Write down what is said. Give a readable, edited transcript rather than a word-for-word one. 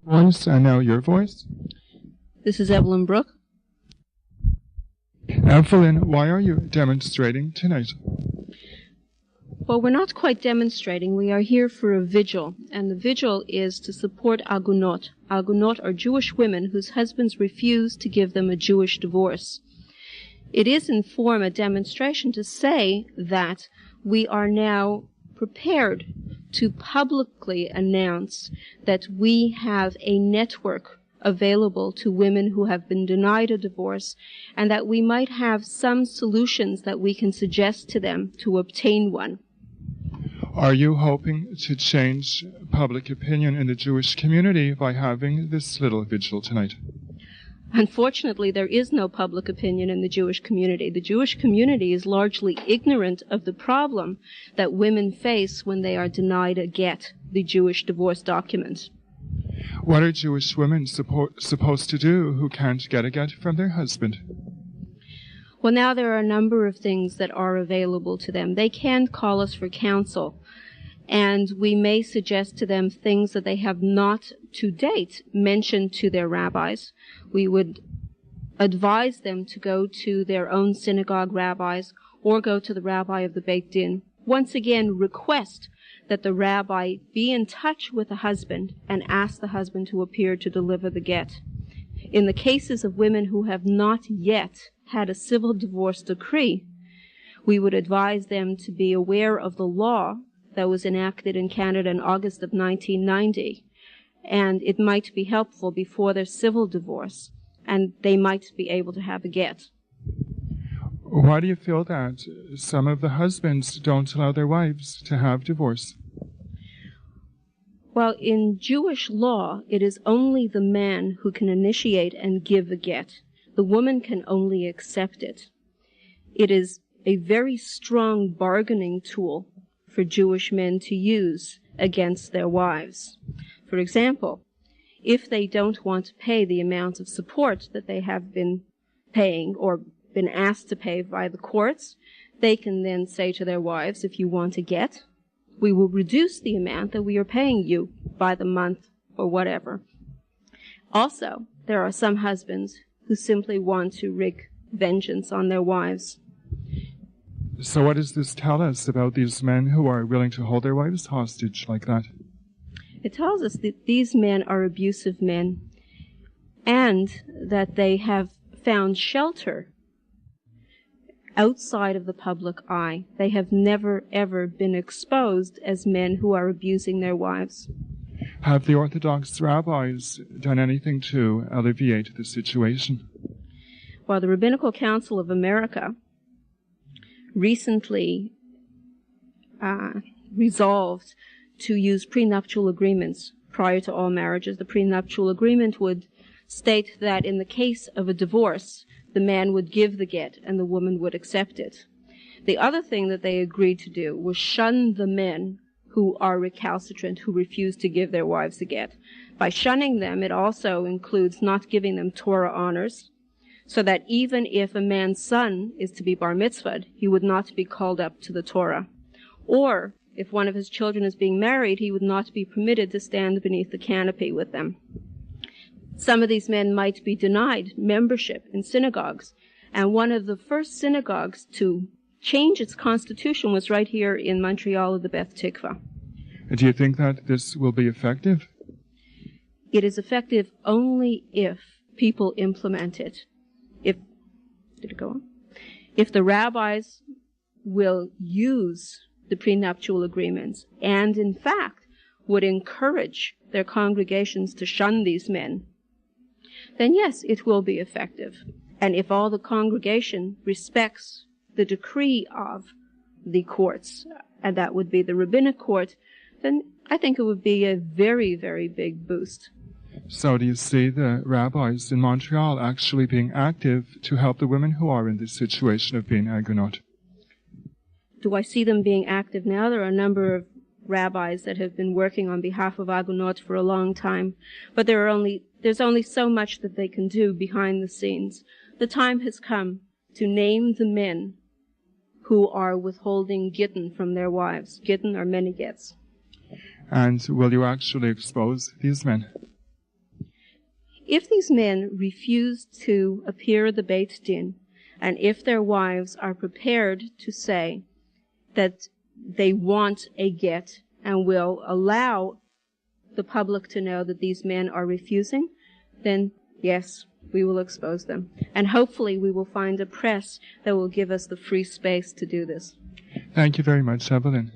Voice, and now your voice. This is Evelyn Brook. Evelyn, why are you demonstrating tonight? Well, we're not quite demonstrating. We are here for a vigil, and the vigil is to support agunot. Agunot are Jewish women whose husbands refuse to give them a Jewish divorce. It is in form a demonstration to say that we are now prepared to publicly announce that we have a network available to women who have been denied a divorce, and that we might have some solutions that we can suggest to them to obtain one. Are you hoping to change public opinion in the Jewish community by having this little vigil tonight? Unfortunately, there is no public opinion in the Jewish community. The Jewish community is largely ignorant of the problem that women face when they are denied a get, the Jewish divorce document. What are Jewish women supposed to do who can't get a get from their husband? Well, now there are a number of things that are available to them. They can call us for counsel, and we may suggest to them things that they have not to date mentioned to their rabbis. We would advise them to go to their own synagogue rabbis or go to the rabbi of the Beit Din. Once again, request that the rabbi be in touch with the husband and ask the husband to appear to deliver the get. In the cases of women who have not yet had a civil divorce decree, we would advise them to be aware of the law that was enacted in Canada in August of 1990, and it might be helpful before their civil divorce, and they might be able to have a get. Why do you feel that some of the husbands don't allow their wives to have divorce? Well, in Jewish law, it is only the man who can initiate and give a get. The woman can only accept it. It is a very strong bargaining tool for Jewish men to use against their wives. For example, if they don't want to pay the amount of support that they have been paying or been asked to pay by the courts, they can then say to their wives, if you want a get, we will reduce the amount that we are paying you by the month or whatever. Also, there are some husbands who simply want to wreak vengeance on their wives. So what does this tell us about these men who are willing to hold their wives hostage like that? It tells us that these men are abusive men and that they have found shelter outside of the public eye. They have never, ever been exposed as men who are abusing their wives. Have the Orthodox rabbis done anything to alleviate the situation? Well, the Rabbinical Council of America recently resolved to use prenuptial agreements prior to all marriages. The prenuptial agreement would state that in the case of a divorce, the man would give the get and the woman would accept it. The other thing that they agreed to do was shun the men who are recalcitrant, who refuse to give their wives a get. By shunning them, it also includes not giving them Torah honors, so that even if a man's son is to be bar mitzvahed, he would not be called up to the Torah. Or, if one of his children is being married, he would not be permitted to stand beneath the canopy with them. Some of these men might be denied membership in synagogues, and one of the first synagogues to change its constitution was right here in Montreal at the Beth Tikva. Do you think that this will be effective? It is effective only if people implement it. If the rabbis will use the prenuptial agreements and, in fact, would encourage their congregations to shun these men, then yes, it will be effective. And if all the congregation respects the decree of the courts, and that would be the rabbinic court, then I think it would be a very, very big boost. So do you see the rabbis in Montreal actually being active to help the women who are in this situation of being agunot? Do I see them being active now? There are a number of rabbis that have been working on behalf of agunot for a long time, but there's only so much that they can do behind the scenes. The time has come to name the men who are withholding gittin from their wives. Gittin are many gets. And will you actually expose these men? If these men refuse to appear at the Beit Din, and if their wives are prepared to say that they want a get and will allow the public to know that these men are refusing, then yes, we will expose them. And hopefully we will find a press that will give us the free space to do this. Thank you very much, Evelyn.